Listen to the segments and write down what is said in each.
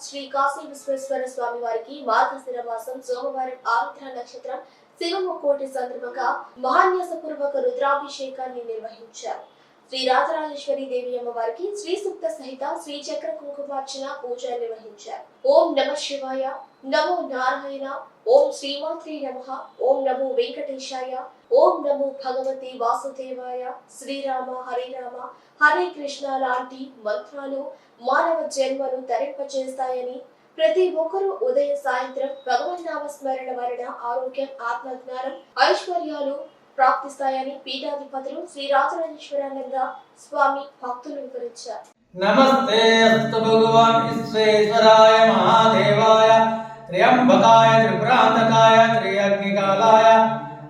శ్రీ కాశీ విశ్వేశ్వర స్వామి వారికి మార్గశిర మాసం సోమవారం ఆరుద్ర నక్షత్రం శివముక్కోటి సందర్భంగా మహాన్యాసపూర్వక రుద్రాభిషేకాన్ని నిర్వహించారు. శ్రీ రాజరాజేశ్వరి దేవి అమ్మవారికి శ్రీ సూక్త సహిత శ్రీ చక్ర కుంకుమార్చన పూజ నిర్వహించారు. ఓం నమ శివాయ, నమో నారాయణ, ఓం శ్రీమాత్రే నమః, ఓం నమో వెంకటేశాయ, ఓం నమో భగవతి వాసుదేవాయ, శ్రీరామ హరే రామ హరే కృష్ణ లాంటి మంత్రాలు మానవ జన్మను తరింపచేస్తాయని, ప్రతి ఒక్కరూ ఉదయ సాయంత్రం భగవన్ నామ స్మరణ వలన ఆరోగ్యం, ఆత్మజ్ఞానం, ఐశ్వర్యాలు ప్రాప్తిస్తాయని పీఠాధిపతులు శ్రీ రాజరాజేశ్వరానంద స్వామి భక్తులు వివరించారు. నమస్తే అస్తు భగవాన్ విశ్వేశ్వరాయ మహాదేవాయ త్ర్యంబకాయ త్రిపురాంతకాయ త్రియగ్నికాలాయ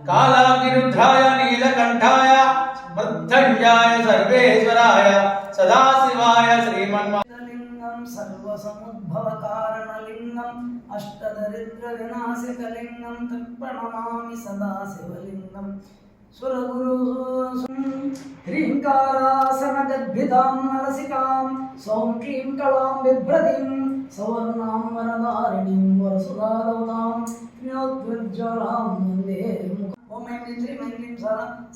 కాలాగ్నిరుద్రాయ నీలకంఠాయ మృత్యుంజయాయ సర్వేశ్వరాయ సదాశివాయ శ్రీమన్మలింగం సర్వసముద్భవకారణలింగం అష్టదరిద్ర వినాశకలింగం తత్ప్రణమామి సదాశివలింగం సురగురు హ్రీంకారాసనగద్భితాం నరసికాం సౌం క్లీం కళాం బిభ్రతిం సవర్ణాం వరదారిణీం వరసుదాదౌతాం జ్ఞోద్వజ్వలాం వందే. ఓం ఐం హ్రీం శ్రీం ఐం హ్రీం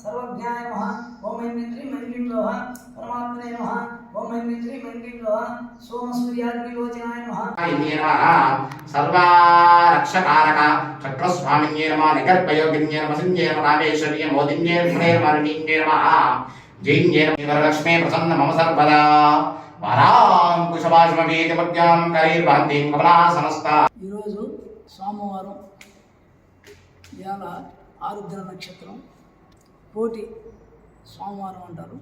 సర్వజ్ఞాయ నమః. ఓం ఐం హ్రీం శ్రీం ఐం హ్రీం లోహ పరమాత్మనే నమః. ఓం ఐం హ్రీం శ్రీం ఐం హ్రీం లోహ సోమసూర్యాగ్నిలోచనాయ నమః. సర్వారక్షకారక చక్రస్వామిన్యే నమః. నికల్పయోగిన్యే నమః. సంజే నమః. రామేశ్వర్యే మోదిన్యే పుణేర్మరణిన్యే నమః. జైన్యే నమః. వరలక్ష్మీ ప్రసన్న మమ సర్వదా. వరాం కుశభాషమవీతిమద్యాం కరైర్వందీం కమలాసనస్త. ఈరోజు సోమవారం, ఇవాళ ఆరుద్ర నక్షత్రం, కోటి సోమవారం అంటారు.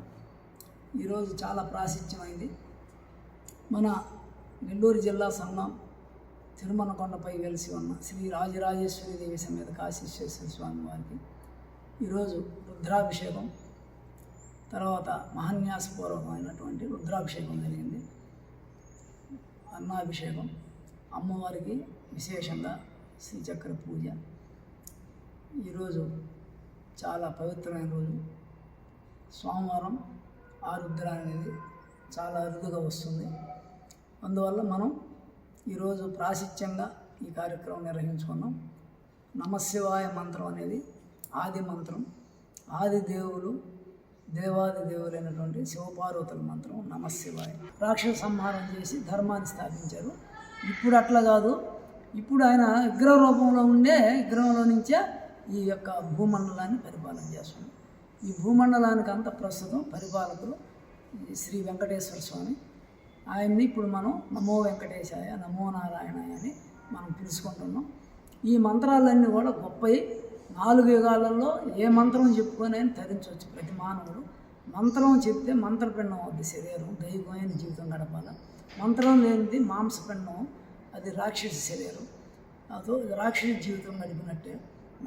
ఈరోజు చాలా ప్రాశస్త్యమైంది. మన నెల్లూరు జిల్లా సంఘం తిరుమలకొండపై వెలిసి ఉన్న శ్రీ రాజరాజేశ్వరి దేవి సమేత కాశీ విశ్వేశ్వర స్వామి వారికి ఈరోజు రుద్రాభిషేకం, తర్వాత మహాన్యాసపూర్వకమైనటువంటి రుద్రాభిషేకం జరిగింది. అన్నాభిషేకం, అమ్మవారికి విశేషంగా శ్రీచక్ర పూజ. ఈరోజు చాలా పవిత్రమైన రోజు. సోమవారం ఆరుద్ర అనేది చాలా అరుదుగా వస్తుంది. అందువల్ల మనం ఈరోజు ప్రాశస్త్యంగా ఈ కార్యక్రమం నిర్వహించుకున్నాం. నమశివాయ మంత్రం అనేది ఆది మంత్రం. ఆది దేవులు, దేవాది దేవులైనటువంటి శివపార్వతుల మంత్రం నమశివాయ. రాక్షస సంహారం చేసి ధర్మాన్ని స్థాపించారు. ఇప్పుడు అట్లా కాదు, ఇప్పుడు ఆయన విగ్రహ రూపంలో ఉండే విగ్రహంలో నుంచే ఈ యొక్క భూమండలాన్ని పరిపాలన చేస్తుంది. ఈ భూమండలానికి అంత ప్రస్తుతం పరిపాలకులు శ్రీ వెంకటేశ్వర స్వామి. ఆయన్ని ఇప్పుడు మనం నమో వెంకటేశాయ, నమో నారాయణాయ అని మనం పిలుచుకుంటున్నాం. ఈ మంత్రాలన్నీ కూడా గొప్పవి. 4 యుగాలలో ఏ మంత్రం చెప్పుకొని అని తరించవచ్చు ప్రతి మానవుడు. మంత్రం చెప్తే మంత్రపిండం అవుద్ది శరీరం, దైవమైన జీవితం గడపాల. మంత్రం లేనిది మాంసపిండం, అది రాక్షస శరీరం, అదో రాక్షస జీవితం గడిపినట్టే.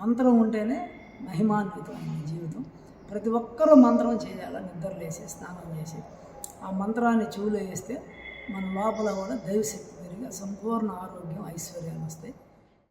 మంత్రం ఉంటేనే మహిమాన్వితమైన జీవితం. ప్రతి ఒక్కరూ మంత్రం చేయాలి. నిద్రలేసి స్నానం చేసి ఆ మంత్రాన్ని చెవులో వేస్తే మన లోపల కూడా దైవశక్తి పెరిగి సంపూర్ణ ఆరోగ్యం, ఐశ్వర్యాలు వస్తాయి.